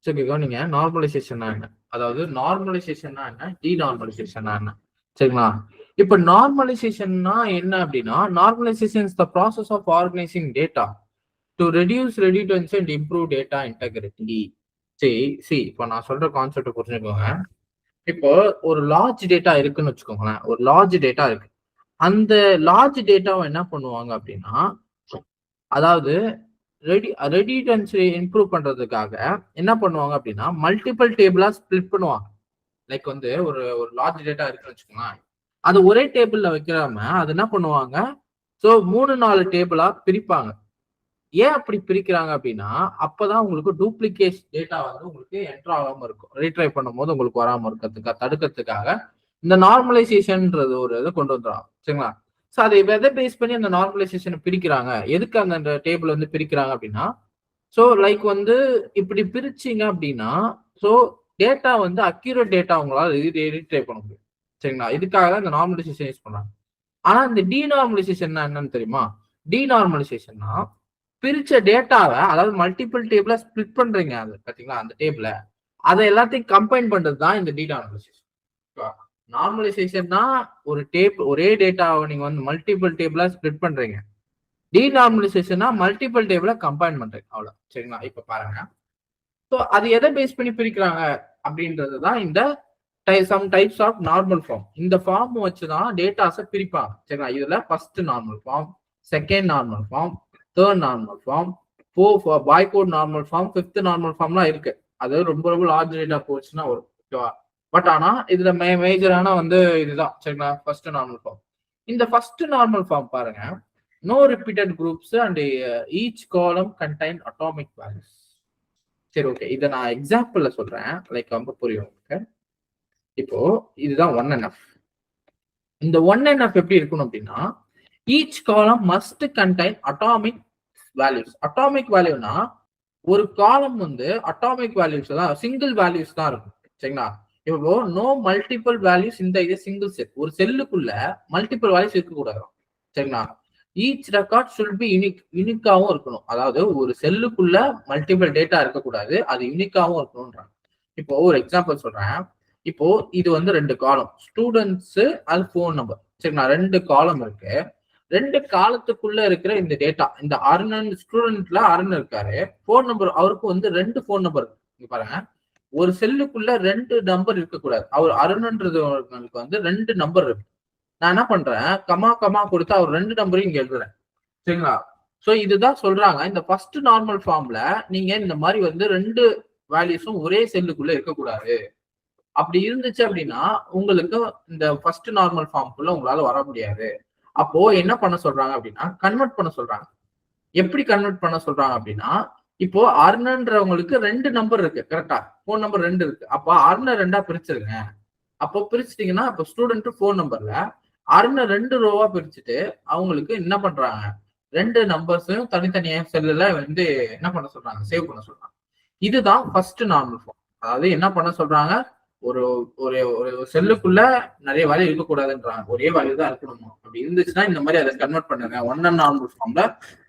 சரிங்களா? நீங்க நார்மலைசேஷன்னா என்ன, அதாவது நார்மலைசேஷன்னா என்ன, டிநார்மலைசேஷன்னா என்ன, சரிங்களா? இப்ப நார்மலைசேஷன்னா என்ன அப்படின்னா, normalization is the process of organizing data to reduce redundancy and improve data integrity. இப்போ நான் சொல்ற கான்செப்ட் புரிஞ்சுக்கோங்க. இப்போ ஒரு லார்ஜ் டேட்டா இருக்குன்னு வச்சுக்கோங்களேன். ஒரு லார்ஜ் டேட்டா இருக்கு. அந்த லார்ஜ் டேட்டாவை என்ன பண்ணுவாங்க அப்படின்னா, அதாவது ரெடியூட்டன்சி இம்ப்ரூவ் பண்றதுக்காக என்ன பண்ணுவாங்க அப்படின்னா, மல்டிபிள் டேபிளா ஸ்பிளிட் பண்ணுவாங்க. லைக் வந்து ஒரு ஒரு லார்ஜ் டேட்டா இருக்குன்னு வச்சுக்கோங்களேன். அது ஒரே டேபிள்ல வைக்காம அது என்ன பண்ணுவாங்க, ஸோ 3-4 டேபிளா பிரிப்பாங்க. ஏன் அப்படி பிரிக்கிறாங்க அப்படின்னா, அப்பதான் உங்களுக்கு டூப்ளிகேட் டேட்டா வந்து உங்களுக்கு என்டர் ஆகாம இருக்கும். ரீட்ரை பண்ணும்போது உங்களுக்கு வராம இருக்கிறதுக்காக, தடுக்கிறதுக்காக இந்த நார்மலைசேஷன்ன்றது ஒரு இதை கொண்டு வந்துடுறாங்க. சரிங்களா? ஸோ அதை எதை பேஸ் பண்ணி அந்த நார்மலைசேஷனை பிரிக்கிறாங்க, எதுக்கு அந்த டேபிள் வந்து பிரிக்கிறாங்க அப்படின்னா, ஸோ லைக் வந்து இப்படி பிரிச்சிங்க அப்படின்னா, ஸோ டேட்டா வந்து அக்யூரேட் டேட்டா உங்களால் ரீட்ரை பண்ண முடியும். சரிங்களா? இதுக்காக இந்த நார்மலைசேஷன் யூஸ் பண்றாங்க. ஆனா இந்த டீநார்மலைசேஷன் என்னன்னு தெரியுமா? டீநார்மலைசேஷன்னா பிரிச்ச டேட்டாவை, அதாவது மல்டிபிள் டேபிள ஸ்பிளிட் பண்றீங்க, அது பாத்தீங்களா அந்த டேபிள, அதை எல்லாத்தையும் கம்பைன் பண்றது தான் இந்த டீநார்மலைசேஷன். நார்மலைசேஷன்னா ஒரே டேட்டாவை நீங்க வந்து மல்டிபிள் டேபிளா ஸ்பிளிட் பண்றீங்க. டீநார்மலைசேஷன்னா மல்டிபிள் டேபிள கம்பைன் பண்றீங்க, அவ்வளவு. சரிங்களா? இப்ப பாருங்க. ஸோ அது எதை பேஸ் பண்ணி பிரிக்கிறாங்க அப்படின்றது தான் இந்த some types of normal form. இந்த ஃபார்ம் வச்சுதான் டேட்டாஸை பிரிப்பாங்க. சரிங்களா? இதுல first normal form, second normal form, third normal form, Boyce Codd normal form, fifth normal ஃபார்ம்லாம் இருக்கு. அது ரொம்ப ரொம்ப லார்ஜ் டேட்டா போச்சுன்னா வரும். ஓகேவா? பட் ஆனா இதுல மேஜரான வந்து இதுதான். சரிங்களா? First normal form. இந்த ஃபர்ஸ்ட் நார்மல் ஃபார்ம் பாருங்க, no repeated groups and each column contain atomic values. சரி, ஓகே, இதை நான் எக்ஸாம்பிள்ல சொல்றேன், லைக் ரொம்ப புரியும் உங்களுக்கு. இப்போ இதுதான் 1NF. இந்த 1NF எப்படி இருக்கணும் அப்படின்னா, each column must contain atomic values. Atomic வேல்யூனா ஒரு காலம் வந்து அட்டாமிக் வேல்யூஸ் தான், சிங்கிள் வேல்யூஸ் தான் இருக்கும். சரிங்களா? இப்போ நோ மல்டிபிள் வேல்யூஸ் இந்த இது சிங்கிள் செட். ஒரு செல்லுக்குள்ள மல்டிபிள் வேல்யூஸ் இருக்கக்கூடாது. சரிங்களா? ஈச் ரெக்கார்ட் ஷுட் பி யூனிக்காவும் இருக்கணும். அதாவது ஒரு செல்லுக்குள்ள மல்டிபிள் டேட்டா இருக்கக்கூடாது, அது யூனிக்காவும் இருக்கணும்ன்றாங்க. இப்போ ஒரு எக்ஸாம்பிள் சொல்றேன். இப்போ இது வந்து 2 காலம், ஸ்டூடெண்ட்ஸ் அது ஃபோன் நம்பர். சரிங்களா? 2 காலம் இருக்கு. 2 காலத்துக்குள்ள இருக்கிற இந்த டேட்டா, இந்த அருணன் ஸ்டூடெண்ட்ல அருண் இருக்காரு, போன் நம்பர் அவருக்கு வந்து 2 போன் நம்பர் இருக்கு. பாருங்க, ஒரு செல்லுக்குள்ள 2 நம்பர் இருக்கக்கூடாது. அவர் அருணன்றதுக்கு வந்து 2 நம்பர் இருக்கு. நான் என்ன பண்றேன், கமா கமா கொடுத்து அவர் 2 நம்பரையும் இங்க எழுதுறேன். சரிங்களா? சோ இதுதான் சொல்றாங்க, இந்த ஃபர்ஸ்ட் நார்மல் ஃபார்ம்ல நீங்க இந்த மாதிரி வந்து 2 வேல்யூஸும் ஒரே செல்லுக்குள்ள இருக்கக்கூடாது. அப்படி இருந்துச்சு அப்படின்னா உங்களுக்கு இந்த ஃபர்ஸ்ட் நார்மல் ஃபார்முக்குள்ள உங்களால வர முடியாது. அப்போ என்ன பண்ண சொல்றாங்க அப்படின்னா, கன்வெர்ட் பண்ண சொல்றாங்க. எப்படி கன்வெர்ட் பண்ண சொல்றாங்க அப்படின்னா, இப்போ அருணன்றவங்களுக்கு 2 நம்பர் இருக்கு, கரெக்டா? போன் நம்பர் 2 இருக்கு. அப்போ அருண 2ஆ பிரிச்சிருங்க. அப்போ பிரிச்சுட்டீங்கன்னா, இப்போ ஸ்டூடெண்ட் போன் நம்பர்ல அருண 2 ரோவா பிரிச்சுட்டு அவங்களுக்கு என்ன பண்றாங்க, 2 நம்பர்ஸையும் தனித்தனியா செல்லுல வந்து என்ன பண்ண சொல்றாங்க, சேவ் பண்ண சொல்றாங்க. இதுதான் ஃபர்ஸ்ட் நார்மல் ஃபார்ம். அதாவது என்ன பண்ண சொல்றாங்க, ஒரு ஒரு ஒரு செல்லுக்குள்ள நிறைய வேல்யூ இருக்கக்கூடாதுன்றாங்க, ஒரே வேல்யூ தான் இருக்கணுமா. அப்படி இருந்துச்சுன்னா இந்த மாதிரி அதை கன்வெர்ட் பண்ணுங்க, 1N நார்மல் ஃபார்ம்ல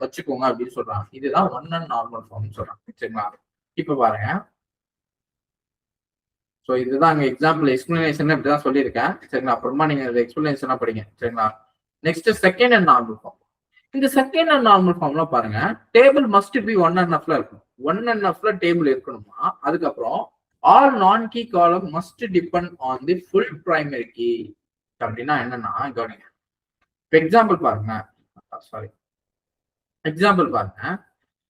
வச்சுக்கோங்க அப்படின்னு சொல்றாங்க. இதுதான் 1N நார்மல் ஃபார்ம் சொல்றாங்க. சரிங்களா? இப்ப பாருங்க. ஸோ இதுதான் அங்க எக்ஸாம்பிள் எக்ஸ்பிளனேஷன் இப்படிதான் சொல்லியிருக்கேன். சரிங்களா? அப்புறமா நீங்க எக்ஸ்பிளனேஷனா படிங்க. சரிங்களா? Next second and normal form. இந்த செகண்ட் அண்ட் நார்மல் ஃபார்ம்ல பாருங்க, டேபிள் மஸ்ட் பி 1NFல இருக்கும். 1NFல டேபிள் இருக்கணுமா. அதுக்கப்புறம் all non key column must depend on the full primary key. அப்படின்னா என்னன்னா, கவனிங்க. எக்ஸாம்பிள் பாருங்க. சாரி, எக்ஸாம்பிள் பாருங்க.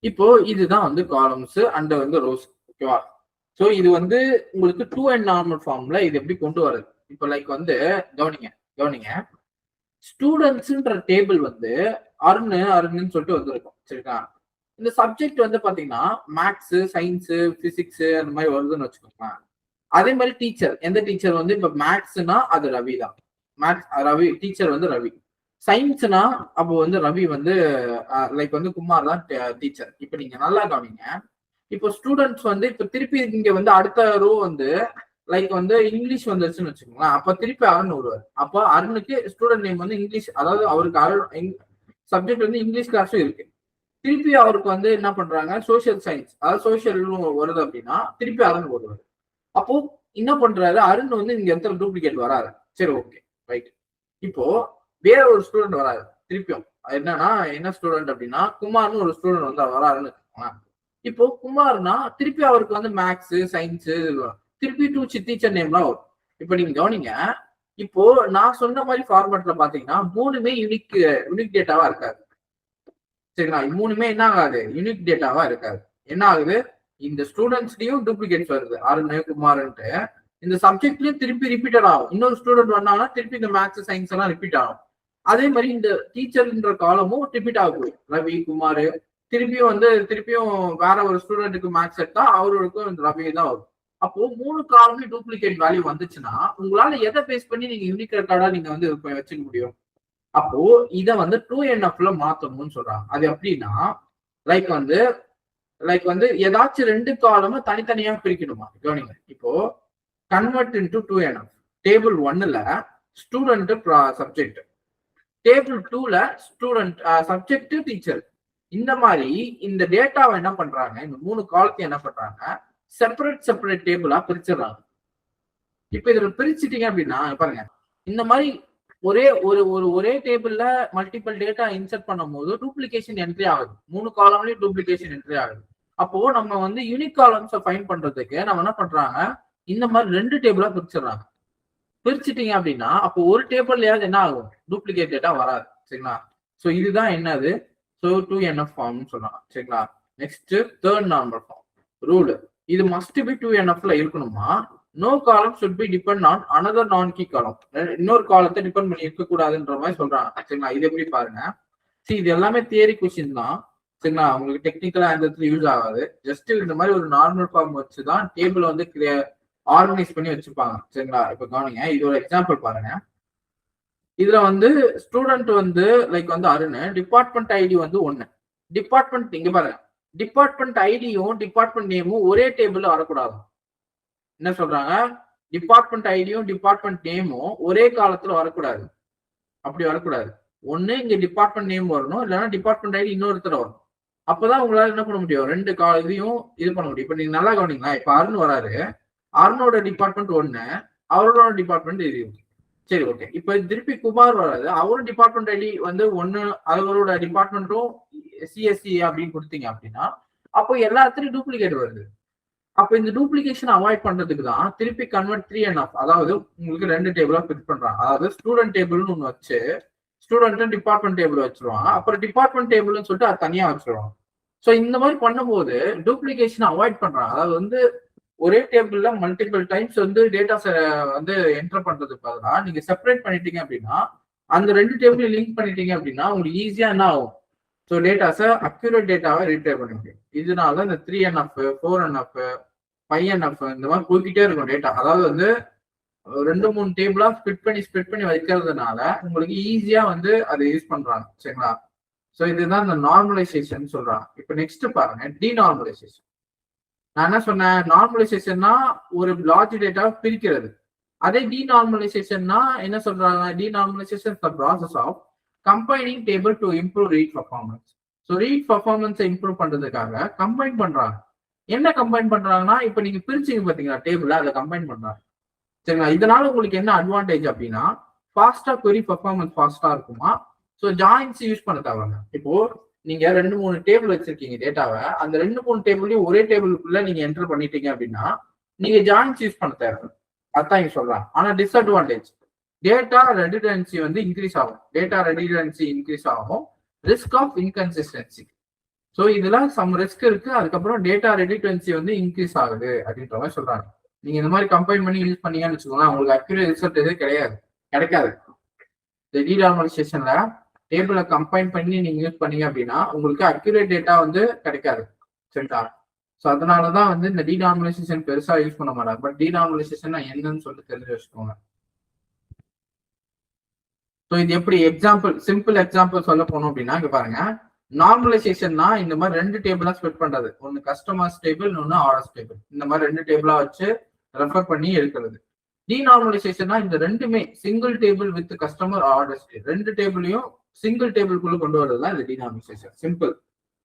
இப்போ இதுதான் வந்து காலம்ஸ் அண்ட் வந்து ரோஸ். ஓகேவா? ஸோ இது வந்து உங்களுக்கு 2N நார்மல் ஃபார்ம்ல இது எப்படி கொண்டு வருது. இப்போ லைக் வந்து கவனிங்க ஸ்டூடெண்ட்ஸ்ன்ற டேபிள் வந்து அருண்னு சொல்லிட்டு வந்துருக்கும். சரிங்களா? இந்த சப்ஜெக்ட் வந்து பாத்தீங்கன்னா மேக்ஸ், சயின்ஸ், பிசிக்ஸ் அந்த மாதிரி வருதுன்னு வச்சுக்கோங்க. அதே மாதிரி டீச்சர், எந்த டீச்சர் வந்து இப்ப மேக்ஸ்னா அது ரவி தான். மேக்ஸ் ரவி டீச்சர் வந்து ரவி. சயின்ஸ்னா அப்போ வந்து ரவி வந்து லைக் வந்து குமார் தான் டீச்சர். இப்ப நீங்க நல்லா கவனிங்க. இப்போ ஸ்டூடெண்ட்ஸ் வந்து இப்ப திருப்பி இங்க வந்து அடுத்த ரோ வந்து லைக் வந்து இங்கிலீஷ் வந்துருச்சுன்னு வச்சுக்கோங்களேன். அப்ப திருப்பி அருண் வருவார். அப்போ அருணுக்கு ஸ்டூடெண்ட் நேம் வந்து இங்கிலீஷ், அதாவது அவருக்கு அருண் சப்ஜெக்ட் வந்து இங்கிலீஷ் கிளாஸும் இருக்கு. திருப்பி அவருக்கு வந்து என்ன பண்றாங்க, சோசியல் சயின்ஸ் அதாவது சோசியல் வருது அப்படின்னா திருப்பி அருண் வருவாரு. அப்போ என்ன பண்றாரு, அருண் வந்து இங்க இடத்துல டூப்ளிகேட் வராரு. சரி, ஓகே, ரைட். இப்போ வேற ஒரு ஸ்டூடெண்ட் வராரு திருப்பியும். என்னன்னா என்ன ஸ்டூடெண்ட் அப்படின்னா குமார்னு ஒரு ஸ்டூடெண்ட் வந்து வராருன்னு. இப்போ குமார்னா திருப்பி அவருக்கு வந்து மேக்ஸ் சயின்ஸ் திருப்பி டீச்சர் நேம்லாம் வரும். இப்போ நீங்க கவனிங்க, இப்போ நான் சொன்ன மாதிரி ஃபார்மேட்ல பாத்தீங்கன்னா மூணுமே யூனிக் டேட்டாவா இருக்காது. சரிங்களா, மூணுமே என்ன ஆகாது, யூனிக் டேட்டாவா இருக்காது. என்ன ஆகுது, இந்த ஸ்டூடெண்ட்ஸ்லயும் டூப்ளிகேட்ஸ் வருது, அருண் குமார்ன்ட்டு. இந்த சப்ஜெக்ட்லயும் திருப்பி ரிப்பீட்டட் ஆகும். இன்னொரு ஸ்டூடெண்ட் வந்தாங்கன்னா திருப்பி இந்த மேக்ஸ் சயின்ஸ் எல்லாம் ரிப்பீட் ஆகும். அதே மாதிரி இந்த டீச்சர்ன்ற காலமும் ரிப்பீட் ஆகும். ரவி குமார் திருப்பியும் வேற ஒரு ஸ்டூடெண்ட்டுக்கு மேக்ஸ் எடுத்தா அவருக்கும் ரவி தான் வரும். அப்போ 3 காலமே டூப்ளிகேட் வேல்யூ வந்துச்சுன்னா உங்களால எதை பேஸ் பண்ணி நீங்க யூனிக் ரெக்கார்டா நீங்க வந்து வச்சுக்க முடியும்? அப்போ இத வந்து 2NF மாத்தணும்னு சொல்றாங்க. அது எப்படின்னா லைக் வந்து ஏதாச்சும் 2 காலமும் தனித்தனியா பிரிக்கணுமா. கவனிங்க, இப்போ கன்வெர்ட் இன்டு 2NF. டேபிள் 1ல ஸ்டூடெண்ட் சப்ஜெக்ட், டேபிள் 2ல ஸ்டூடெண்ட் சப்ஜெக்ட் டீச்சர். இந்த மாதிரி இந்த டேட்டாவை என்ன பண்றாங்க, இந்த 3 காலத்தையும் என்ன பண்றாங்க, செப்பரேட் டேபிளா பிரிச்சிடறாங்க. இப்ப இதுல பிரிச்சுட்டீங்க அப்படின்னா பாருங்க, இந்த மாதிரி ஒரே டேபிள்ல மல்டிபிள் டேட்டா இன்சர்ட் பண்ணும் போது டூப்ளிகேஷன் என்ட்ரி ஆகுது. 3 காலம்லயும் டூப்ளிகேஷன் என்ட்ரி ஆகுது. அப்போ நம்ம வந்து யூனிக் காலம்ஸை ஃபைண்ட் பண்றதுக்கு நம்ம என்ன பண்றாங்க, இந்த மாதிரி 2 டேபிளா பிரிச்சிடறாங்க. பிரிச்சுட்டீங்க அப்படின்னா அப்போ ஒரு டேபிள்லயாவது என்ன ஆகும், டூப்ளிகேட் டேட்டா வராது. சரிங்களா, சோ இதுதான் என்னது, சோ 2NF ஃபார்ம் சொல்லலாம். சரிங்களா, next third normal form rule. இது மஸ்ட் பி 2NF இருக்கணுமா. நோ காலம் should be depend on another non-key column. இன்னொரு காலத்தை டிபெண்ட் பண்ணி இருக்க கூடாதுன்ற மாதிரி சொல்றாங்க. சரிங்களா, இது எப்படி பாருங்க, இது எல்லாமே தியரி கொஸ்டின் தான். சரிங்களா, உங்களுக்கு டெக்னிக்கலா அந்த இடத்துல யூஸ் ஆகாது. ஜஸ்ட் இந்த மாதிரி ஒரு நார்மல் ஃபார்ம் வச்சுதான் டேபிள் வந்து ஆர்கனைஸ் பண்ணி வச்சுப்பாங்க. சரிங்களா, இப்ப கவனிங்க, இது ஒரு எக்ஸாம்பிள் பாருங்க. இதுல வந்து ஸ்டூடெண்ட் வந்து லைக் வந்து அருண், டிபார்ட்மெண்ட் ஐடி வந்து 1. டிபார்ட்மெண்ட் இங்க பாருங்க, டிபார்ட்மெண்ட் ஐடியும் டிபார்ட்மெண்ட் நேமும் ஒரே டேபிள்ல வரக்கூடாது. என்ன சொல்றாங்க, டிபார்ட்மெண்ட் ஐடியும் டிபார்ட்மெண்ட் நேமும் ஒரே காலத்துல வரக்கூடாது. அப்படி வரக்கூடாது. ஒண்ணு இங்க டிபார்ட்மெண்ட் நேம் வரணும், இல்லைன்னா டிபார்ட்மெண்ட் ஐடி இன்னொருத்தர வரும். அப்பதான் உங்களால என்ன பண்ண முடியும், 2 இதையும் இது பண்ண முடியும். இப்ப நீங்க நல்லா கவனிங்களா, இப்ப அருண் வராரு, அருணோட டிபார்ட்மெண்ட் 1, அவரோட டிபார்ட்மெண்ட் இது. சரி, ஓகே. இப்ப திருப்பி குமார் வராது, அவரோட டிபார்ட்மெண்ட் ஐடி வந்து 1, அவரோட டிபார்ட்மெண்ட்டும் சிஎஸ்சி அப்படின்னு கொடுத்தீங்க அப்படின்னா அப்போ எல்லாத்துலயும் டூப்ளிகேட் வருது. அப்ப இந்த டூப்ளிகேஷன் அவாய்ட் பண்றதுக்கு தான் திருப்பி கன்வெர்ட் 3NF, அதாவது உங்களுக்கு 2 டேபிளா பிரிட் பண்றாங்க. அதாவது ஸ்டூடெண்ட் டேபிள்னு ஒண்ணு வச்சு ஸ்டூடெண்ட் டிபார்ட்மெண்ட் டேபிள் வச்சிருவாங்க, அப்புறம் டிபார்ட்மெண்ட் டேபிள்னு சொல்லிட்டு அது தனியா வச்சிருவாங்க. ஸோ இந்த மாதிரி பண்ணும்போது டூப்ளிகேஷன் அவாய்ட் பண்றாங்க. அதாவது வந்து ஒரே டேபிள்ல மல்டிபிள் டைம்ஸ் வந்து டேட்டாஸ் வந்து என்டர் பண்றதுக்கு பதிலாக நீங்க செப்பரேட் பண்ணிட்டீங்க அப்படின்னா அந்த 2 டேபிள் லிங்க் பண்ணிட்டீங்க அப்படின்னா உங்களுக்கு ஈஸியா என்ன ஆகும், ஸோ டேட்டாஸை அக்யூரேட் டேட்டாவை ரீட்ரைவ் பண்ண முடியும். இதனால இந்த 3NF 4NF 5NF இந்த மாதிரி போய்கிட்டே இருக்கும் டேட்டா. அதாவது வந்து 2-3 டேபிளா ஸ்பிட் பண்ணி வைக்கிறதுனால உங்களுக்கு ஈஸியா வந்து அதை யூஸ் பண்றாங்க. சரிங்களா, ஸோ இதுதான் இந்த நார்மலைசேஷன் சொல்றாங்க. இப்போ நெக்ஸ்ட் பாருங்க, டிநார்மலைசேஷன். நான் என்ன சொன்னேன், நார்மலைசேஷன்னா ஒரு லார்ஜ் டேட்டா பிரிக்கிறது. அதே டிநார்மலைசேஷன்னா என்ன சொல்றாங்க, denormalization the process of combining table to improve read performance. So read பர்ஃபார்மன்ஸை இம்ப்ரூவ் பண்றதுக்காக கம்பைன் பண்றாங்க. என்ன கம்பைன் பண்றாங்கன்னா, இப்ப நீங்க பிரிச்சிங்க பாத்தீங்களா டேபிள், அதை கம்பைன் பண்றாங்க. சரிங்களா, இதனால உங்களுக்கு என்ன அட்வான்டேஜ் அப்படின்னா ஃபாஸ்டா query பர்ஃபார்மன்ஸ் ஃபாஸ்டா இருக்குமா. ஸோ ஜாயின்ஸ் யூஸ் பண்ண தேவைங்க. இப்போ நீங்க 2-3 டேபிள் வச்சிருக்கீங்க டேட்டாவை, அந்த 2-3 டேபிளையும் ஒரே டேபிளுக்குள்ள நீங்க என்டர் பண்ணிட்டீங்க அப்படின்னா நீங்க ஜாயின்ஸ் யூஸ் பண்ண தேவை. அதான் இங்க சொல்றாங்க. ஆனா டிஸ்அட்வான்டேஜ், டேட்டா ரெடிடன்சி வந்து இன்க்ரீஸ் ஆகும், ரிஸ்க் ஆஃப் இன்கன்சிஸ்டன்சி. ஸோ இதுல சம் ரிஸ்க் இருக்கு. அதுக்கப்புறம் டேட்டா ரெடிடன்சி வந்து இன்க்ரீஸ் ஆகுது அப்படின்ற மாதிரி சொல்றாங்க. நீங்க இந்த மாதிரி கம்பைன் பண்ணி யூஸ் பண்ணீங்கன்னு வச்சுக்கோங்க, உங்களுக்கு அக்யூரேட் ரிசல்ட் எதுவும் கிடைக்காது. இந்த டிநார்மலைசேஷன்ல டேபிளை கம்பைன் பண்ணி நீங்க யூஸ் பண்ணீங்க அப்படின்னா உங்களுக்கு அக்யூரேட் டேட்டா வந்து கிடைக்காது. சரிங்களா, ஸோ அதனாலதான் வந்து இந்த டிநார்மலைசேஷன் பெருசா யூஸ் பண்ண மாட்டாங்க. பட் டிநார்மலைசேஷன் என்னன்னு சொல்லிட்டு தெரிஞ்சு வச்சுக்கோங்க. ஸோ இது எப்படி சிம்பிள் எக்ஸாம்பிள் சொல்ல போனோம் அப்படின்னா இங்க பாருங்க, நார்மலைசேஷன்னா இந்த மாதிரி 2 டேபிளா ஸ்ப்ளிட் பண்றது. ஒன்னு கஸ்டமர்ஸ் டேபிள், இன்னொன்னு ஆர்டர்ஸ் டேபிள். இந்த மாதிரி 2 டேபிளா வச்சு ரெஃபர் பண்ணி எடுக்கிறது. டிநார்மலைசேஷன்னா இந்த 2மே single table with customer orders, 2 டேபிளையும் சிங்கிள் டேபிள்குள்ள கொண்டு வரது தான் இந்த டிநார்மலைசேஷன். சிம்பிள்.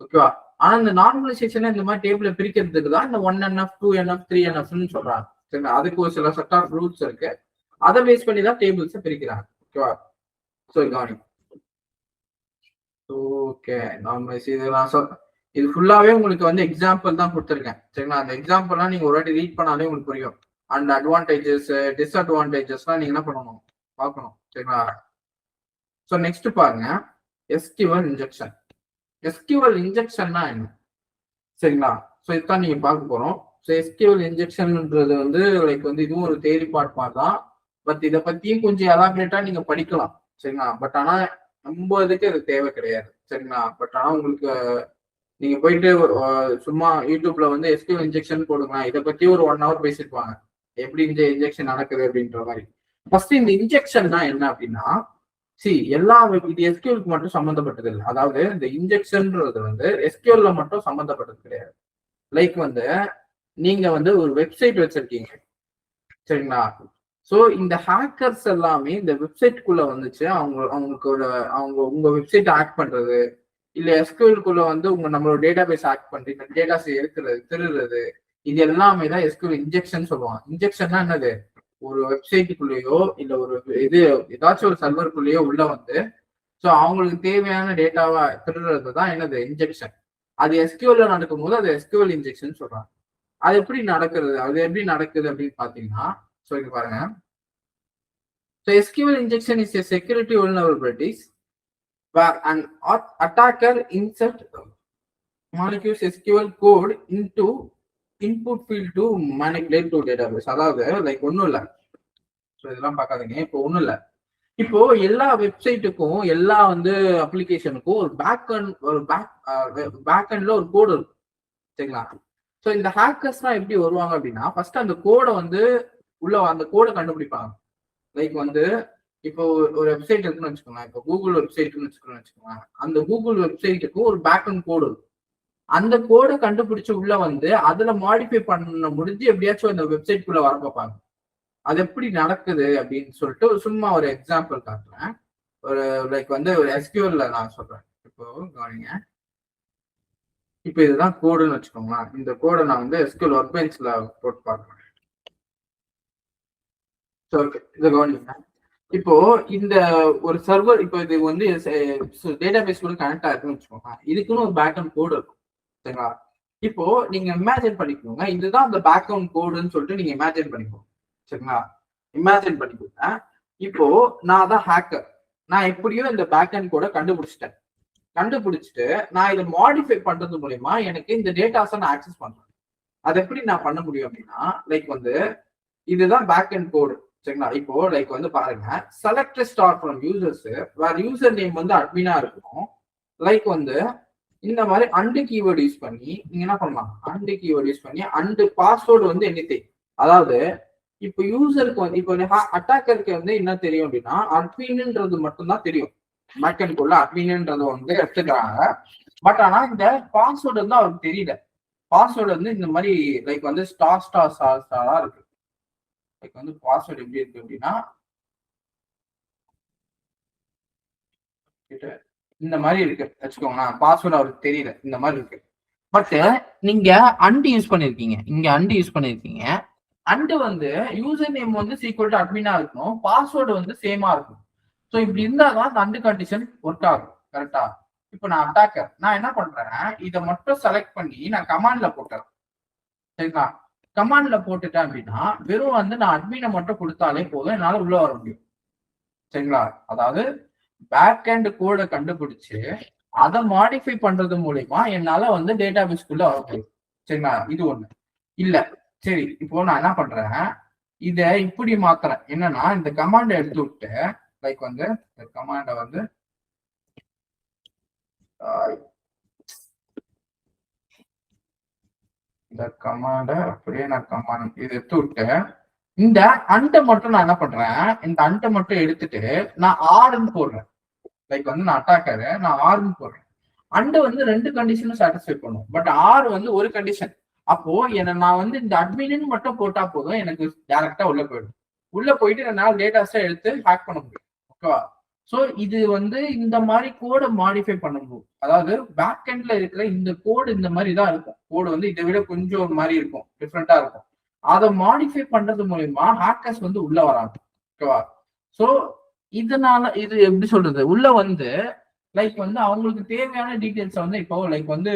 ஓகேவா? ஆனா இந்த நார்மலைசேஷன் இந்த மாதிரி டேபிள பிரிக்கிறதுக்கு தான் இந்த 1NF 2NF 3NFன்னு சொல்றாங்க. சரிங்களா? அதுக்கு ஒரு சில செட் ஆஃப் ரூல்ஸ் இருக்கு. அதை பேஸ் பண்ணி தான் டேபிள்ஸ் பிரிக்கிறாங்க. ஓகேவா? ஸோ கவனி. ஓகே, நார்மலைஸ் இது நான் இது ஃபுல்லாவே உங்களுக்கு வந்து எக்ஸாம்பிள் தான் கொடுத்துருக்கேன். சரிங்களா? அந்த எக்ஸாம்பிள்லாம் நீங்க ஒரு வாட்டி ரீட் பண்ணாலே உங்களுக்கு புரியும். அண்ட் அட்வான்டேஜஸ் டிஸ்அட்வான்டேஜஸ்லாம் நீங்க என்ன பண்ணணும், பார்க்கணும். சரிங்களா? ஸோ நெக்ஸ்ட் பாருங்க, எஸ்கியூஎல் இன்ஜெக்ஷன். எஸ்கியூஎல் இன்ஜெக்ஷன்னா என்ன? சரிங்களா? ஸோ இதுதான் நீங்க பார்க்க போறோம். ஸோ எஸ்கியூஎல் இன்ஜெக்ஷன்ன்றது வந்து லைக் வந்து இதுவும் ஒரு தேரி பார்ட் மாதிரி தான். பட் இதை பத்தியும் கொஞ்சம் எலாபரேட்டா நீங்க படிக்கலாம். சரிங்களா? பட் ஆனா ரொம்ப இதுக்கு அது தேவை கிடையாது. சரிங்களா? பட் ஆனா உங்களுக்கு நீங்க போயிட்டு சும்மா யூடியூப்ல வந்து எஸ்கியூஎல் இன்ஜெக்ஷன் போடுங்க, இதை பத்தி ஒரு 1 hour பேசிருப்பாங்க, எப்படி இந்த இன்ஜெக்ஷன் நடக்குது அப்படின்ற மாதிரி. ஃபர்ஸ்ட் இந்த இன்ஜெக்ஷன்னா என்ன அப்படின்னா, எல்லா இது எஸ்கியூஎலுக்கு மட்டும் சம்மந்தப்பட்டது இல்லை. அதாவது இந்த இன்ஜெக்ஷன்ன்றது வந்து எஸ்கியூஎல்ல மட்டும் சம்மந்தப்பட்டது கிடையாது. லைக் வந்து நீங்க வந்து ஒரு வெப்சைட் வச்சிருக்கீங்க. சரிங்களா? ஸோ இந்த ஹேக்கர்ஸ் எல்லாமே இந்த வெப்சைட்குள்ள வந்துச்சு, அவங்க உங்க வெப்சைட் ஹேக் பண்றது, இல்ல எஸ்கியூஎல்குள்ள வந்து நம்மளோட டேட்டா பேஸ் ஹேக் பண்றது, டேட்டாஸ் எடுக்கிறது, திருடுறது, இது எல்லாமே தான் எஸ்கியூஎல் இன்ஜெக்ஷன் சொல்லுவாங்க. இன்ஜெக்ஷன்னா என்னது? ஒரு வெப்சைட்டுக்குள்ளேயோ இல்ல ஒரு இது ஏதாச்சும் ஒரு சர்வருக்குள்ளேயோ உள்ள வந்து ஸோ அவங்களுக்கு தேவையான டேட்டாவை திருடுறது தான் என்னது? இன்ஜெக்ஷன். அது எஸ்கியூஎல்ல நடக்கும் போது அது எஸ்கியூஎல் இன்ஜெக்ஷன் சொல்றாங்க. அது எப்படி நடக்கிறது, அது எப்படி நடக்குது அப்படின்னு பாத்தீங்கன்னா, ஸோ இங்க பாருங்க. So SQL injection is a security vulnerabilities where an attacker insert molecules SQL code into input field to manipulate to database. அதாவது லைக் ஒன்றும் இல்லை, ஸோ இதெல்லாம் பார்க்காதீங்க. இப்போ ஒன்றும் இல்லை, இப்போ எல்லா வெப்சைட்டுக்கும் எல்லா வந்து அப்ளிகேஷனுக்கும் ஒரு பேக்எண்ட்ல ஒரு கோடு இருக்கும். சரிங்களா? ஸோ இந்த ஹேக்கர்ஸ்லாம் எப்படி வருவாங்க அப்படின்னா, ஃபர்ஸ்ட் அந்த கோடை வந்து அந்த கோடை கண்டுபிடிப்பாங்க. லைக் வந்து இப்போ ஒரு வெப்சைட் இருக்குன்னு வச்சுக்கோங்க, இப்போ கூகுள் வெப்சைட்னு வச்சுக்கோங்க. அந்த கூகுள் வெப்சைட்டுக்கு ஒரு பேக்எண்ட் கோடு இருக்கும். அந்த கோடை கண்டுபிடிச்சு உள்ள வந்து அதுல மாடிஃபை பண்ண முடிஞ்சு எப்படியாச்சும் அந்த வெப்சைட்குள்ள வர பார்ப்பாங்க. அது எப்படி நடக்குது அப்படின்னு சொல்லிட்டு சும்மா ஒரு எக்ஸாம்பிள் காட்டுறேன். ஒரு லைக் வந்து ஒரு எஸ்கியூஎல்ல நான் சொல்றேன். இப்போ கவனிங்க. இப்போ இதுதான் கோடுன்னு வச்சுக்கோங்களேன். இந்த கோடை நான் வந்து எஸ்கியூஎல் ஒர்க் பெஞ்ச்ல போட்டு பார்க்குறேன். இதை கவனிங்க. இப்போ இந்த ஒரு சர்வர், இப்போ இது வந்து டேட்டா பேஸ் கூட கனெக்ட் ஆயிருக்குன்னு வச்சுக்கோங்க. இதுக்குன்னு ஒரு பேக்அண்ட் கோடு இருக்கும். சரிங்களா? இப்போ நீங்க இமேஜின் பண்ணிக்கோங்க, இதுதான் அந்த பேக்அண்ட் கோடுன்னு சொல்லிட்டு நீங்க இமேஜின் பண்ணிக்கோங்க. சரிங்களா? இமேஜின் பண்ணிக்கோங்க. இப்போ நான் தான் ஹேக்கர், நான் எப்படியோ இந்த பேக்அண்ட் கோடை கண்டுபிடிச்சிட்டு நான் இதை மாடிஃபை பண்றது மூலமா எனக்கு இந்த டேட்டாஸை நான் ஆக்சஸ் பண்றேன். அது எப்படி நான் பண்ண முடியும் அப்படின்னா, லைக் வந்து இதுதான் பேக்அண்ட் கோடு. சரிங்களா? இப்போ லைக் வந்து பாருங்க, செலக்ட் ஸ்டார் ஃப்ரம் யூசர்ஸ் வேற யூசர் நேம் வந்து அட்மினா இருக்கும். லைக் வந்து இந்த மாதிரி அண்டு கீவேர்டு யூஸ் பண்ணி நீங்க என்ன பண்ணலாம், அண்டு கீவேர்டு யூஸ் பண்ணி அண்டு பாஸ்வேர்டு வந்து எனிதிங். அதாவது இப்போ யூசருக்கு வந்து இப்போ அட்டாக்கருக்கு வந்து என்ன தெரியும் அப்படின்னா, அட்மின்ன்றது மட்டும்தான் தெரியும். பேக்எண்ட் கோட்ல அட்மின்ன்றது வந்து எடுத்துக்கிறாங்க. பட் ஆனா இந்த பாஸ்வேர்டு வந்து அவருக்கு தெரியல. பாஸ்வேர்டு வந்து இந்த மாதிரி லைக் வந்து ஸ்டார் இருக்கு. லைக் வந்து பாஸ்வேர்டு எப்படி இருக்கு அப்படின்னா இந்த மாதிரி இருக்கு வச்சுக்கோங்களேன். பாஸ்வேர்டு அவருக்கு தெரியல, இந்த மாதிரி இருக்கு. பட் நீங்க அண்டு யூஸ் பண்ணிருக்கீங்க. அண்டு வந்து யூசர் நேம் வந்து சீக்வல் டு அட்மினா இருக்கணும், பாஸ்வேர்டு வந்து சேமா இருக்கும். ஸோ இப்படி இருந்தாதான் அந்த அண்டு கண்டிஷன் ஒர்க் ஆகும். கரெக்டா? இப்போ நான் அட்டாக்கர், நான் என்ன பண்றேன், இதை மட்டும் செலக்ட் பண்ணி நான் கமாண்ட்ல போட்டுறேன். சரிங்களா? கமாண்ட்ல போட்டுட்டேன் அப்படின்னா வெறும் வந்து நான் அட்மினை மட்டும் கொடுத்தாலே போதும், என்னால உள்ள வர முடியும். சரிங்களா? அதாவது பேக் அண்ட் கோடை கண்டுபிடிச்சு அதை மாடிஃபை பண்றது மூலமா என்னால வந்து டேட்டா பேஸ்க்குள்ள வர முடியும். சரிங்களா? இது ஒண்ணு இல்ல. சரி, இப்போ நான் என்ன பண்றேன், இத இப்படி மாத்துறேன். என்னன்னா இந்த கமாண்டை எடுத்து விட்டு லைக் வந்து இந்த கமாண்டை வந்து இந்த கமாண்டை அப்படியே நான் கமாண்ட் இது எடுத்து விட்டு இந்த அண்டை மட்டும் நான் என்ன பண்றேன், இந்த அண்டை மட்டும் எடுத்துட்டு நான் ஆர்ன்னு போடுறேன். லைக் வந்து நான் அட்டாக்கரு, நான் ஆர்ன்னு போடுறேன். அண்டை வந்து 2 கண்டிஷனும் சாட்டிஸ்ஃபை பண்ணும். பட் ஆர் வந்து ஒரு கண்டிஷன். அப்போ நான் வந்து இந்த அட்மின்னு மட்டும் போட்டா போதும், எனக்கு டைரக்டா உள்ள போயிடும். உள்ள போயிட்டு என்னால டேட்டாஸை எடுத்து ஹேக் பண்ண முடியும். ஓகேவா? ஸோ இது வந்து இந்த மாதிரி கோடை மாடிஃபை பண்ணும்போது, அதாவது பேக் எண்ட்ல இருக்கிற இந்த கோடு இந்த மாதிரி தான் இருக்கும். கோடு வந்து இதை விட கொஞ்சம் ஒரு மாதிரி இருக்கும், டிஃப்ரெண்டா இருக்கும். அதை மாடிஃபை பண்றது மூலியமா ஹேக்கர்ஸ் வந்து உள்ள வராங்க. ஓகேவா? ஸோ இதனால இது எப்படி சொல்றது, உள்ள வந்து லைக் வந்து அவங்களுக்கு தேவையான டீட்டெயில்ஸ் வந்து இப்போ லைக் வந்து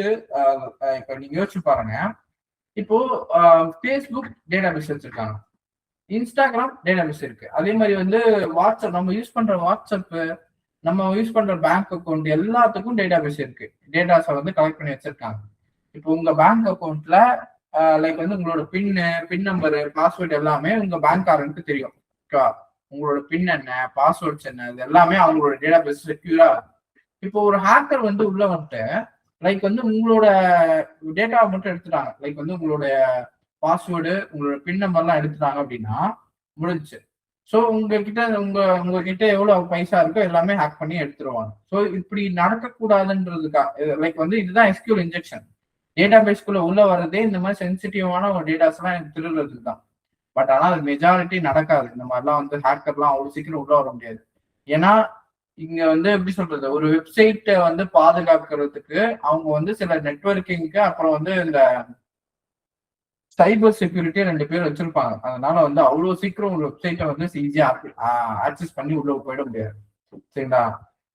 இப்போ நீங்க யோசிச்சு பாருங்க. இப்போ ஃபேஸ்புக் டேட்டாபேஸ் வச்சிருக்காங்க, இன்ஸ்டாகிராம் டேட்டாபேஸ் இருக்கு, அதே மாதிரி வந்து வாட்ஸ்அப், நம்ம யூஸ் பண்ற வாட்ஸ்அப், நம்ம யூஸ் பண்ற பேங்க் அக்கௌண்ட் எல்லாத்துக்கும் டேட்டாபேஸ் இருக்கு. டேட்டாஸை வந்து கலெக்ட் பண்ணி வச்சிருக்காங்க. இப்போ உங்க பேங்க் அக்கௌண்ட்ல லைக் வந்து உங்களோட பின் நம்பரு, பாஸ்வேர்டு எல்லாமே உங்க பேங்க்காரனுக்கு தெரியும். ஓகேவா? உங்களோட பின் என்ன, பாஸ்வேர்ட்ஸ் என்ன, இது எல்லாமே அவங்களோட டேட்டாபேஸ் செக்யூரா. இப்போ ஒரு ஹேக்கர் வந்து உள்ள வந்துட்டு லைக் வந்து உங்களோட டேட்டாவை மட்டும் எடுத்துட்டாங்க, லைக் வந்து உங்களோட பாஸ்வேர்டு, உங்களோட பின் நம்பர்லாம் எடுத்துட்டாங்க அப்படின்னா முடிஞ்சு. ஸோ உங்ககிட்ட எவ்வளவு பைசா இருக்கோ எல்லாமே ஹேக் பண்ணி எடுத்துருவாங்க. ஸோ இப்படி நடக்கக்கூடாதுன்றதுக்காக லைக் வந்து இதுதான் எஸ்கியூஎல் இன்ஜெக்ஷன். டேட்டா பேஸ்குள்ள உள்ள வர்றதே இந்த மாதிரி சென்சிட்டிவான ஒரு டேட்டாஸ் எல்லாம் எனக்கு திருடுறதுக்கு தான். பட் ஆனால் அது மெஜாரிட்டி நடக்காது. இந்த மாதிரிலாம் வந்து ஹேக்கர்லாம் அவ்வளவு சீக்கிரம் உள்ள வர முடியாது. ஏன்னா இங்க வந்து எப்படி சொல்றது, ஒரு வெப்சைட்டை வந்து பாதுகாக்கிறதுக்கு அவங்க வந்து சில நெட்வொர்க்கிங்க்கு அப்புறம் வந்து இந்த சைபர் செக்யூரிட்டி 2 பேர் வச்சிருப்பாங்க. அதனால வந்து அவ்வளவு சீக்கிரம் ஒரு வெப்சைட்டை வந்து ஈஸியா ஆக்சஸ் பண்ணி உள்ள போயிட முடியாது. சரிங்களா?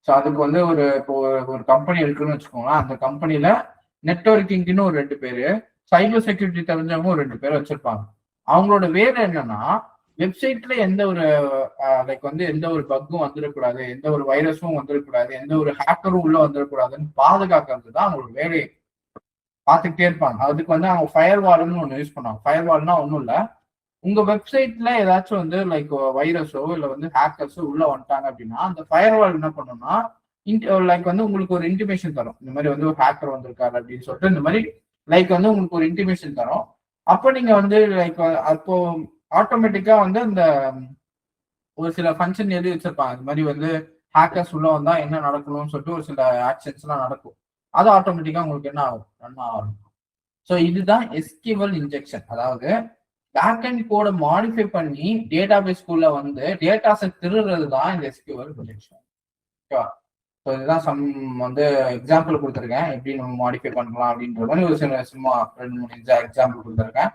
ஸோ அதுக்கு வந்து இப்போ ஒரு கம்பெனி இருக்குன்னு வச்சுக்கோங்களேன். அந்த கம்பெனில நெட்வொர்க்கிங்னு ஒரு 2 பேரு, சைபர் செக்யூரிட்டி தெரிஞ்சவங்க ஒரு 2 பேர் வச்சிருப்பாங்க. அவங்களோட வேலை என்னன்னா வெப்சைட்ல எந்த ஒரு லைக் வந்து எந்த ஒரு பக்கும் வந்துடக்கூடாது, எந்த ஒரு வைரஸும் வந்துடக்கூடாது, எந்த ஒரு ஹேக்கரும் உள்ள வந்துடக்கூடாதுன்னு பாதுகாக்கிறது தான் அவங்களோட வேலையை. பார்த்துக்கிட்டே இருப்பாங்க. அதுக்கு வந்து அவங்க ஃபயர் வால்னு ஒன்று யூஸ் பண்ணுவாங்க. ஃபயர் வால்னா ஒன்றும் இல்லை, உங்க வெப்சைட்ல ஏதாச்சும் வந்து லைக் வைரஸோ இல்லை வந்து ஹேக்கர்ஸோ உள்ள வந்துட்டாங்க அப்படின்னா அந்த ஃபயர் வால் என்ன பண்ணும்னா லைக் வந்து உங்களுக்கு ஒரு இன்டிமேஷன் தரும், இந்த மாதிரி வந்து ஒரு ஹேக்கர் வந்திருக்காரு அப்படின்னு சொல்லிட்டு. இந்த மாதிரி லைக் வந்து உங்களுக்கு ஒரு இன்டிமேஷன் தரும். அப்போ நீங்க வந்து லைக் அப்போ ஆட்டோமேட்டிக்கா வந்து இந்த ஒரு சில ஃபங்க்ஷன் எழுதி வச்சிருப்பாங்க, இந்த மாதிரி வந்து ஹேக்கர்ஸ் உள்ள வந்தா என்ன நடக்கணும்னு சொல்லிட்டு ஒரு சில ஆக்ஷன்ஸ் எல்லாம் நடக்கும். அது ஆட்டோமேட்டிக்கா உங்களுக்கு என்ன ஆகும், ரன் ஆகும். ஸோ இதுதான் எஸ்கியூஎல் இன்ஜெக்ஷன். அதாவது பேக் அண்ட் கோடை மாடிஃபை பண்ணி டேட்டா பேஸ்குள்ள வந்து டேட்டாஸை திருடுறது தான் இந்த எஸ்கியூஎல் இன்ஜெக்ஷன். ஓகேவா? ஸோ இதுதான் வந்து எக்ஸாம்பிள் கொடுத்துருக்கேன், எப்படி நம்ம மாடிஃபை பண்ணலாம் அப்படின்ற மாதிரி ஒரு சில சும்மா 2-3 எக்ஸாம்பிள் கொடுத்துருக்கேன்.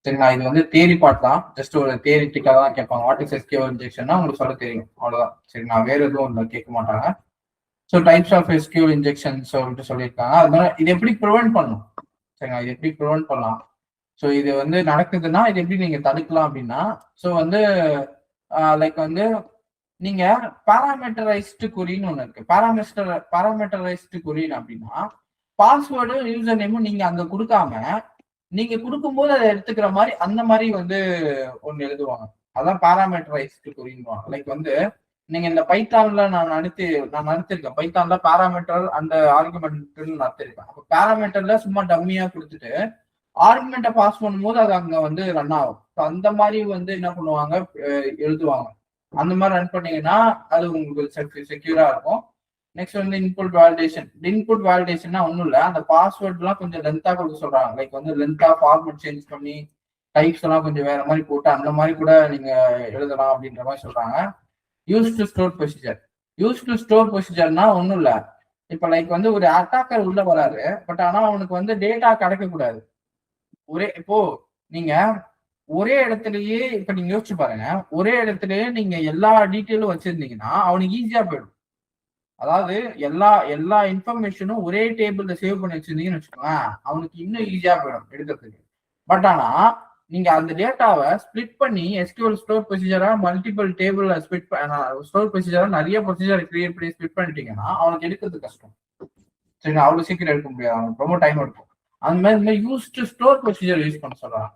சரிங்களா? இது வந்து தியரி பார்ட் தான், ஜஸ்ட் ஒரு தியரிட்டிக்காக தான் கேட்பாங்க. வாட் இஸ் எஸ்கியூஎல் இன்ஜெக்ஷன்னா உங்களுக்கு சொல்ல தெரியும், அவ்வளோதான். சரிங்களா? வேற எதுவும் இல்லை, கேட்க மாட்டாங்க. So types of SQL injection சொல்லிட்டு சொல்லியிருக்காங்க. அதனால இது எப்படி ப்ரிவென்ட் பண்ணணும், சரிங்களா? இது எப்படி ப்ரிவென்ட் பண்ணலாம், ஸோ இது வந்து நடக்குதுன்னா இது எப்படி நீங்க தடுக்கலாம் அப்படின்னா, ஸோ வந்து லைக் வந்து நீங்க பாராமீட்டரைஸ்டு குறின்னு ஒன்று இருக்கு. பாராமீட்டரைஸ்டு குறின் அப்படின்னா பாஸ்வேர்டும் யூசர் நேமும் நீங்க அங்க கொடுக்காம நீங்க கொடுக்கும்போது அதை எடுத்துக்கிற மாதிரி அந்த மாதிரி வந்து ஒன்று எழுதுவாங்க. அதான் பாராமீட்டரைஸ்டு குறின்னுவாங்க. லைக் வந்து நீங்க இந்த பைத்தான்ல நான் நடத்திருக்கேன். பைத்தான்ல பாராமீட்டர் அந்த ஆர்குமெண்ட் நடத்திருக்கேன். அப்போ பாராமீட்டர்ல சும்மா டம்மியா கொடுத்துட்டு ஆர்குமெண்ட்டை பாஸ் பண்ணும்போது அது அங்க வந்து ரன் ஆகும். அந்த மாதிரி வந்து என்ன பண்ணுவாங்க, எழுதுவாங்க. அந்த மாதிரி ரன் பண்ணீங்கன்னா அது உங்களுக்கு செக்யூரா இருக்கும். நெக்ஸ்ட் வந்து இன்புட் வேலிடேஷன்னா ஒன்றும் இல்லை, அந்த பாஸ்வேர்ட் எல்லாம் கொஞ்சம் லென்த்தா கொடுக்க சொல்றாங்க. லைக் வந்து லென்த்தா ஃபார்மட் சேஞ்ச் பண்ணி டைப்ஸ் எல்லாம் கொஞ்சம் வேற மாதிரி போட்டு அந்த மாதிரி கூட நீங்க எழுதலாம் அப்படின்ற மாதிரி சொல்றாங்க. யூஸ் டு ஸ்டோர் ப்ரொசீஜர்னா ஒன்றும் இல்லை, இப்போ லைக் வந்து ஒரு அட்டாக்கர் உள்ள வராரு, பட் ஆனா அவனுக்கு வந்து டேட்டா கிடைக்க கூடாது. இப்போ நீங்க ஒரே இடத்துலயே இப்ப நீங்க யோசிச்சு பாருங்க, ஒரே இடத்துலயே நீங்க எல்லா டீட்டெயிலும் வச்சிருந்தீங்கன்னா அவனுக்கு ஈஸியா போயிடும். அதாவது எல்லா இன்ஃபர்மேஷனும் ஒரே டேபிள்ல சேவ் பண்ணி வச்சிருந்தீங்கன்னு வச்சுக்கோங்க, அவனுக்கு இன்னும் ஈஸியா போயிடும் எடுக்கிறதுக்கு. பட் ஆனா நீங்க அந்த டேட்டாவை ஸ்பிளிட் பண்ணி எஸ்கியூஎல் ஸ்டோர் ப்ரொசீஜரா மல்டிபிள் டேபிள் ஸ்டோர் ப்ரொசீஜரா நிறைய ப்ரொசீஜர் கிரியேட் பண்ணி ஸ்பிளிட் பண்ணிட்டீங்கன்னா அவனுக்கு எடுக்கிறது கஷ்டம். சரிங்க, அவ்வளவு சீக்கிரம் எடுக்க முடியாது, அவனுக்கு ரொம்ப டைம் எடுக்கும். அந்த மாதிரி use to store procedure use பண்ண சொல்றாங்க.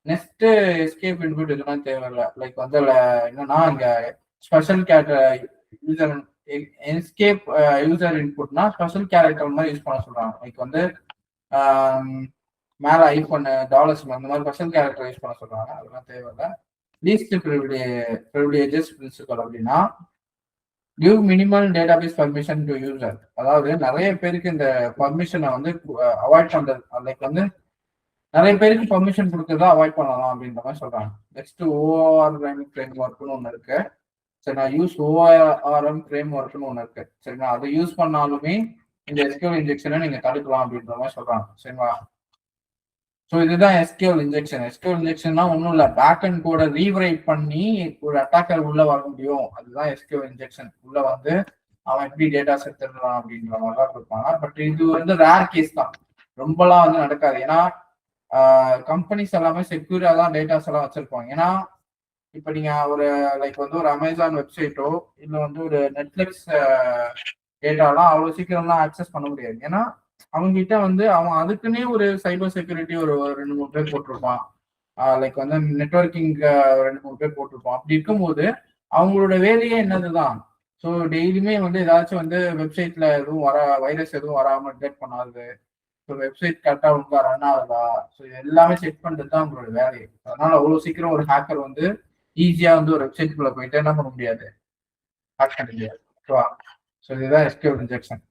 நெக்ஸ்ட் எஸ்கேப் இன்புட் இதெல்லாம் தேவையில்லை. லைக் வந்து என்னன்னா இங்க special character user escape user இன்புட்னா ஸ்பெஷல் கேரக்டர் மாதிரி யூஸ் பண்ண சொல்றாங்க. லைக் வந்து மேல ஐஃபோன் டாலர்ஸ் அந்த மாதிரி ஸ்பெஷல் கேரக்டர் யூஸ் பண்ண சொல்றாங்க. அதெல்லாம் தேவையில்லை. லீஸ்ட் ப்ரிவிலேஜஸ் பிரின்சிபல் அப்படின்னா give minimal database permission to user. அதாவது நிறைய பேருக்கு இந்த பர்மிஷனை வந்து அவாய்ட் பண்றது, லைக் வந்து நிறைய பேருக்கு பர்மிஷன் கொடுக்கறதா அவாய்ட் பண்ணலாம் அப்படின்ற மாதிரி சொல்றாங்க. நெக்ஸ்ட் ஓஆர் ஃப்ரேம் ஒர்க்னு ஒன்று இருக்கு. சரி, நான் யூஸ் ORM ஃப்ரேம் ஒர்க்னு ஒன்று இருக்கு. சரிங்களா, அதை யூஸ் பண்ணாலுமே இந்த எஸ்கியூஎல் இன்ஜெக்ஷனை நீங்க தடுக்கலாம் அப்படின்ற மாதிரி சொல்றாங்க. சரிங்களா, ஸோ இதுதான் எஸ்கியூஎல் இன்ஜெக்ஷன். எஸ்கியூஎல் இன்ஜெக்ஷன்னா ஒன்றும் இல்லை, பேக் அண்ட் கோட ரீவரைட் பண்ணி ஒரு அட்டாக்கர் உள்ள வர முடியும். அதுதான் எஸ்கியூஎல் இன்ஜெக்ஷன். உள்ள வந்து அவன் எப்படி டேட்டாஸ் எடுத்துடலாம் அப்படின்ற மாதிரி தான் கொடுப்பாங்க. பட் இது வந்து ரேர் கேஸ் தான், ரொம்பலாம் வந்து நடக்காது. ஏன்னா கம்பெனிஸ் எல்லாமே செக்யூரா தான் டேட்டாஸ் எல்லாம் வச்சிருப்பாங்க. ஏன்னா இப்போ நீங்க ஒரு லைக் வந்து ஒரு அமேசான் வெப்சைட்டோ இல்லை வந்து ஒரு நெட்ஃபிளிக்ஸ் டேட்டாலாம் அவ்வளோ சீக்கிரம்லாம் ஆக்சஸ் பண்ண முடியாது. ஏன்னா அவங்ககிட்ட வந்து அவன் அதுக்குன்னே ஒரு சைபர் செக்யூரிட்டி ஒரு 2-3 பேர் போட்டிருப்பான். லைக் வந்து நெட்வொர்க்கிங் 2-3 பேர் போட்டிருப்பான். அப்படி இருக்கும்போது அவங்களோட வேலையே என்னதுதான். ஸோ டெய்லியுமே வந்து ஏதாச்சும் வந்து வெப்சைட்ல எதுவும் வைரஸ் எதுவும் வராமல் டிடெக்ட் பண்ணாது, ஸோ வெப்சைட் கரெக்டாக ஒழுங்கா ரன் ஆகுதா, ஸோ எல்லாமே செக் பண்ணுறது தான் அவங்களோட வேலை. அதனால அவ்வளோ சீக்கிரம் ஒரு ஹேக்கர் வந்து ஈஸியா வந்து ஒரு வெப்சைட்குள்ள போயிட்டு என்ன பண்ண முடியாது, ஹேக் பண்ண முடியாது. ஓகேவா? ஸோ இதுதான் எஸ்கியூஎல் இன்ஜெக்ஷன்.